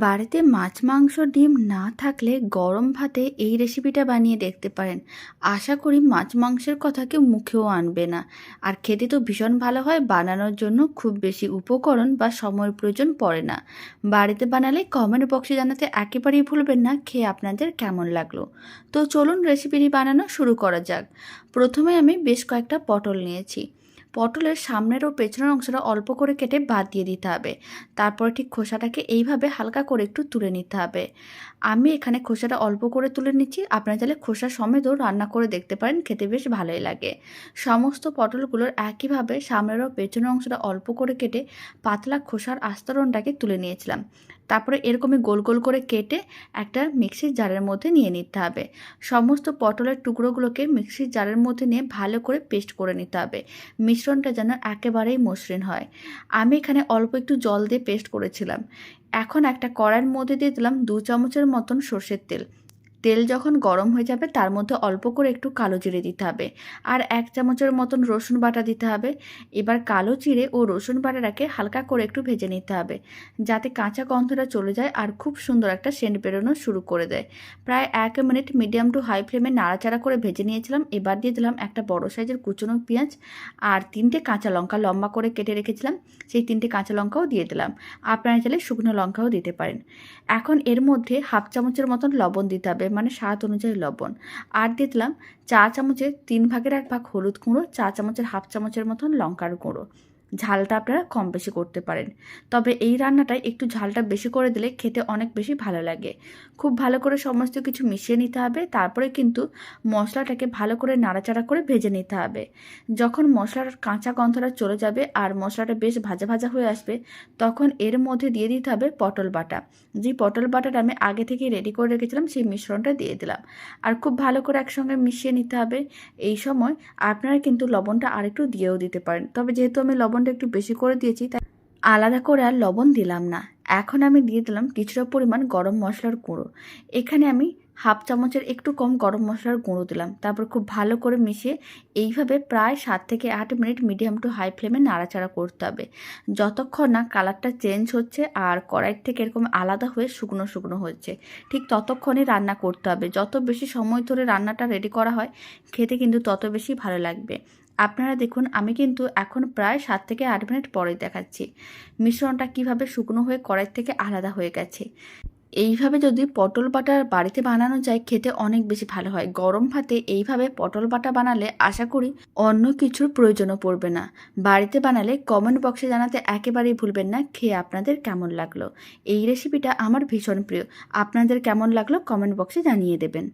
বাড়িতে মাছ মাংস ডিম না থাকলে গরম ভাতে এই রেসিপিটা বানিয়ে দেখতে পারেন। আশা করি মাছ মাংসের কথা কেউ মুখেও আনবে না। আর খেতে তো ভীষণ ভালো হয়, বানানোর জন্য খুব বেশি উপকরণ বা সময়ের প্রয়োজন পড়ে না। বাড়িতে বানালে কমেন্ট বক্সে জানাতে একেবারেই ভুলবেন না খেয়ে আপনাদের কেমন লাগলো। তো চলুন রেসিপিটি বানানো শুরু করা যাক। প্রথমে আমি বেশ কয়েকটা পটল নিয়েছি। পটলের সামনের ও পেছনের অংশটা অল্প করে কেটে বাদ দিয়ে দিতে হবে। তারপর ঠিক খোসাটাকে এইভাবে হালকা করে একটু তুলে নিতে হবে। আমি এখানে খোসাটা অল্প করে তুলে নিচ্ছি, আপনারা চাইলে খোসা সমেতও রান্না করে দেখতে পারেন, খেতে বেশ ভালোই লাগে। সমস্ত পটলগুলোর একইভাবে সামনের ও পেছনের অংশটা অল্প করে কেটে পাতলা খোসার আস্তরণটাকে তুলে নিয়েছিলাম। তারপরে এরকমই গোল গোল করে কেটে একটা মিক্সির জারের মধ্যে নিয়ে নিতে হবে। সমস্ত পটলের টুকরোগুলোকে মিক্সির জারের মধ্যে নিয়ে ভালো করে পেস্ট করে নিতে হবে। মিশ্রণটা যেন একেবারেই মসৃণ হয়। আমি এখানে অল্প একটু জল দিয়ে পেস্ট করেছিলাম। এখন একটা কড়াইয়ের মধ্যে দিয়ে দিলাম 2 চামচের মতন সর্ষের তেল। তেল যখন গরম হয়ে যাবে তার মধ্যে অল্প করে একটু কালো জিরে দিতে হবে, আর 1 চামচের মতন রসুন বাটা দিতে হবে। এবার কালো জিরে ও রসুন বাটাটাকে হালকা করে একটু ভেজে নিতে হবে, যাতে কাঁচা গন্ধটা চলে যায় আর খুব সুন্দর একটা সেন্ট বেরোনো শুরু করে দেয়। প্রায় 1 মিনিট মিডিয়াম টু হাই ফ্লেমে নাড়াচাড়া করে ভেজে নিয়েছিলাম। এবার দিয়ে দিলাম একটা বড় সাইজের কুচনো পেঁয়াজ আর 3টে কাঁচা লঙ্কা লম্বা করে কেটে রেখেছিলাম, সেই 3টে কাঁচা লঙ্কাও দিয়ে দিলাম। আপনারা চাইলে শুকনো লঙ্কাও দিতে পারেন। এখন এর মধ্যে 1/2 চামচের মতন লবণ দিতে হবে, মানে স্বাদ অনুযায়ী লবণ। আর দিয়ে দিলাম 4 চামচের 3 ভাগের 1 ভাগ হলুদ গুঁড়ো, 4 চামচের 1/2 চামচের মতন লঙ্কার গুঁড়ো। ঝালটা আপনারা কম বেশি করতে পারেন, তবে এই রান্নাটায় একটু ঝালটা বেশি করে দিলে খেতে অনেক বেশি ভালো লাগে। খুব ভালো করে সমস্ত কিছু মিশিয়ে নিতে হবে। তারপরে কিন্তু মশলাটাকে ভালো করে নাড়াচাড়া করে ভেজে নিতে হবে। যখন মশলার কাঁচা গন্ধটা চলে যাবে আর মশলাটা বেশ ভাজা ভাজা হয়ে আসবে, তখন এর মধ্যে দিয়ে দিতে হবে পটল বাটা। যে পটল বাটাটা আমি আগে থেকে রেডি করে রেখেছিলাম সেই মিশ্রণটা দিয়ে দিলাম, আর খুব ভালো করে একসঙ্গে মিশিয়ে নিতে হবে। এই সময় আপনারা কিন্তু লবণটা আরেকটু দিয়েও দিতে পারেন, তবে যেহেতু আমি লবণটা একটু বেশি করে দিয়েছি তাই আলাদা করে আর লবণ দিলাম না। এখন আমি দিয়ে দিলাম কিছুটা পরিমাণ গরম মশলার গুঁড়ো। এখানে আমি 1/2 চামচের একটু কম গরম মশলার গুঁড়ো দিলাম। তারপর খুব ভালো করে মিশিয়ে এইভাবে প্রায় 7 থেকে 8 মিনিট মিডিয়াম টু হাই ফ্লেমে নাড়াচাড়া করতে হবে, যতক্ষণ না কালারটা চেঞ্জ হচ্ছে আর কড়াই থেকে এরকম আলাদা হয়ে শুকনো শুকনো হচ্ছে, ঠিক ততক্ষণই রান্না করতে হবে। যত বেশি সময় ধরে রান্নাটা রেডি করা হয় খেতে কিন্তু তত বেশি ভালো লাগবে। আপনারা দেখুন, আমি কিন্তু এখন প্রায় 7 থেকে 8 মিনিট পরে দেখাচ্ছি মিশ্রণটা কিভাবে শুকনো হয়ে কড়াই থেকে আলাদা হয়ে গেছে। এইভাবে যদি পটল বাটা বাড়িতে বানানো যায় খেতে অনেক বেশি ভালো হয়। গরম ভাতে এইভাবে পটল বাটা বানালে আশা করি অন্য কিছুর প্রয়োজনও পড়বে না। বাড়িতে বানালে কমেন্ট বক্সে জানাতে একেবারেই ভুলবেন না খেয়ে আপনাদের কেমন লাগলো। এই রেসিপিটা আমার ভীষণ প্রিয়। আপনাদের কেমন লাগলো কমেন্ট বক্সে জানিয়ে দেবেন।